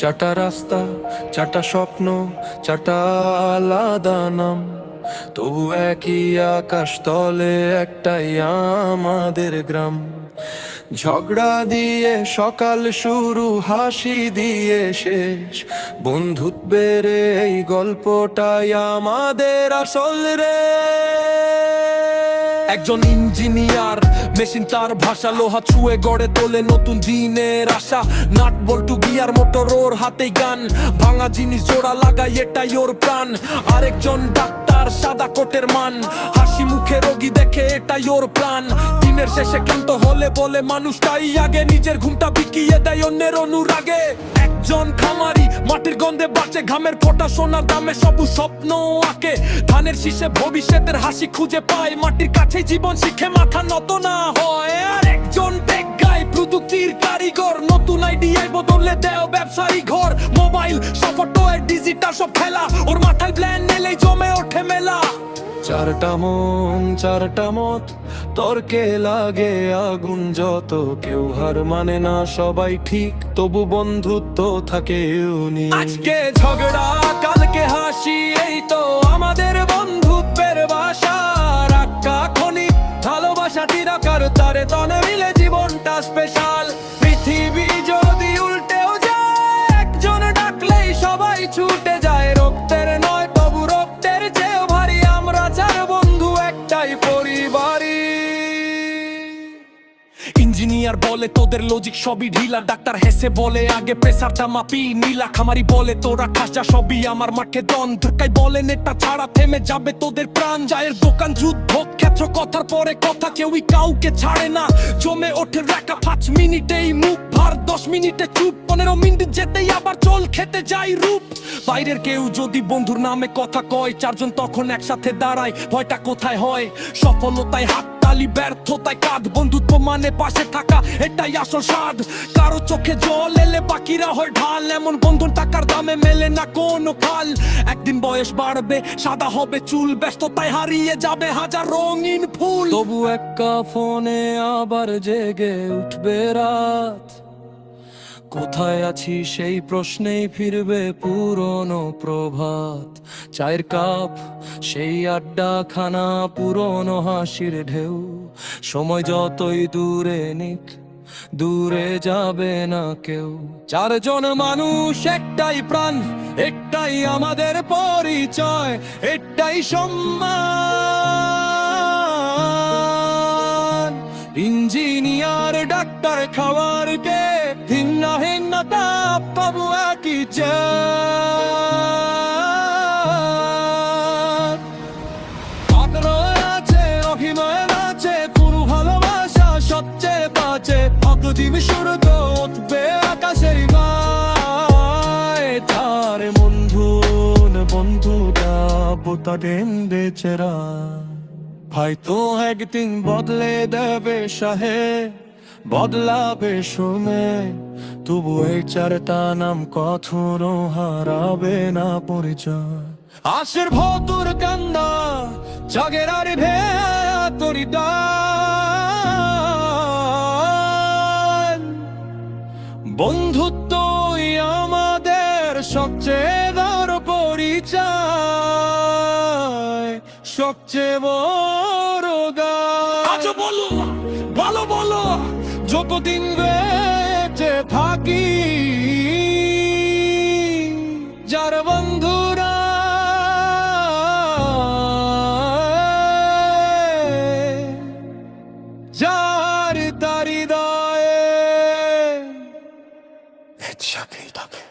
চারটা রাস্তা, চারটা স্বপ্ন, চারটা আলাদা নাম, তবু একই আকাশ তলে একটাই আমাদের গ্রাম। ঝগড়া দিয়ে সকাল শুরু, হাসি দিয়ে শেষ, বন্ধুত্বের এই গল্পটাই আমাদের আসল রে। একজন ইঞ্জিনিয়ার, মেশিন তার ভাষা, লোহা ছুঁয়ে গড়ে তোলে নতুন দিনের আশা। নাট বল্টু গিয়ার মোটর ওর হাতেই গান, ভাঙা জিনিস জোড়া লাগাই এটাই ওর প্রাণ। আরেকজন ডাক্তার, সাদা কোটের মান, হাসি মুখে রোগী দেখে এটাই ওর প্রাণ। দিনের শেষে ক্লান্ত হলে বলে মানুষটাই আগে, নিজের ঘুমটা বিকিয়ে দেয় অন্যের অনুরাগে। একজন খামারি, মাটির গন্ধে বাঁচে, ঘামের ফোঁটা সোনার দামে সবুজ স্বপ্ন আঁকে। ধানের শীষে ভবিষ্যতের হাসি খুঁজে পায়, মাটির কাছে জীবন শিখে মাথা নত না হয়। আর একজন টেক গাই, প্রযুক্তির কারিগর, নতুন আইডিয়ায় বদলে দেও ব্যবসায়ী ঘর। মোবাইল, সফটওয়্যার, ডিজিটাল সব খেলা, ওর মাথায় প্ল্যান এলেই জমে ওঠে মেলা। চারটা মন, চারটা মত, তর্কে লাগে আগুন যত, কেউ হার মানে না, সবাই ঠিক, তবু বন্ধুত্ব থাকে ইউনিক। আজকে ঝগড়া, কালকে হাসি, এই তো আমাদের বন্ধুত্বের ভাষা। রাক্কা খনি, ভালোবাসা তিরাকার, তারে তনে মিলে জীবনটা স্পেশাল। পৃথিবী যদি উল্টেও যায়, একজন ডাকলেই সবাই ছুটে যায়। রক্তের নয় তবু রক্তের চেয়েও ভারী, আমরা চার বন্ধু একটাই পরিবারই। ইঞ্জিনিয়ার বলে তোদের লজিক সবই ঢিলা, ডাক্তার হেসে বলে আগে প্রেসারটা মাপি নীলা। খামারি বলে তোরা খাসা সবই আমার মাঠে দন, ঢাকাই বলেন এটা ছাড়া থেমে যাবে তোদের প্রাণ। চায়ের দোকান, যুদ্ধ ক্ষেত্র, কথার পরে কথা, কেউই কাউকে ছাড়ে না, জমে ওঠে রাখা। 5 মিনিটেই মুখ ভার, 10 মিনিটে চুপ, 15 মিনিট যেতেই আবার চল খেতে যাই রূপ। বাইরের কেউ যদি বন্ধুর নামে কথা কয়, চারজন তখন একসাথে দাঁড়ায়, ভয়টা কোথায় হয়? সফলতায় হাত তালি, ব্যর্থতায় কাঁধ, বন্ধুত্ব মানে পাশে থাকা, এটাই আসল স্বাদ। কারো চোখে জল এলে বাকিরা হয় ঢাল, এমন বন্ধন টাকার দামে মেলে না কোনো কাল। একদিন বয়স বাড়বে, সাদা হবে চুল, ব্যস্ততায় হারিয়ে যাবে হাজার রঙিন ফুল, তবু একা ফোনে আবার জেগে উঠবে রাত। কোথায় আছি সেই প্রশ্নেই ফিরবে পুরনো প্রভাত। চায়ের কাপ, সেই আড্ডা খানা, পুরনো হাসির ঢেউ। সময় যতই দূরে নিক, দূরে যাবে না কেউ। চারজন মানুষ, একটাই প্রাণ, একটাই আমাদের পরিচয়, একটাই সম্মান। ইঞ্জিনিয়ার, ডাক্তার, খাওয়ার কে ভিন্ন ভিন্নতা, তবু একই জাত। আগ্রহ আছে, অভিনয় আছে, পুরো ভালোবাসা সবচেয়ে বাঁচে। অগ্রজীবী সূর্য উঠবে আকাশের গায়ে, তার বন্ধু বন্ধুটা বোতা ডেন্দে চেরা। হয়তো একদিন বদলে দেবে শাহে, বদলাবে সময়, তবু এই চারটা নাম কখনো হারাবে না পরিচয়। আশের ভতুর কান্দা, জাগের আর ভেতরি দান। বন্ধুত্বই আমাদের সবচেয়ে বড় পরিচয়, সবচেয়ে বড় গান। আচ্ছা বলো, ভালো বলো, যতদিন বেঁচে থাকি, যার বন্ধুরা যার তার হৃদয়ে একসাথেই থাকে।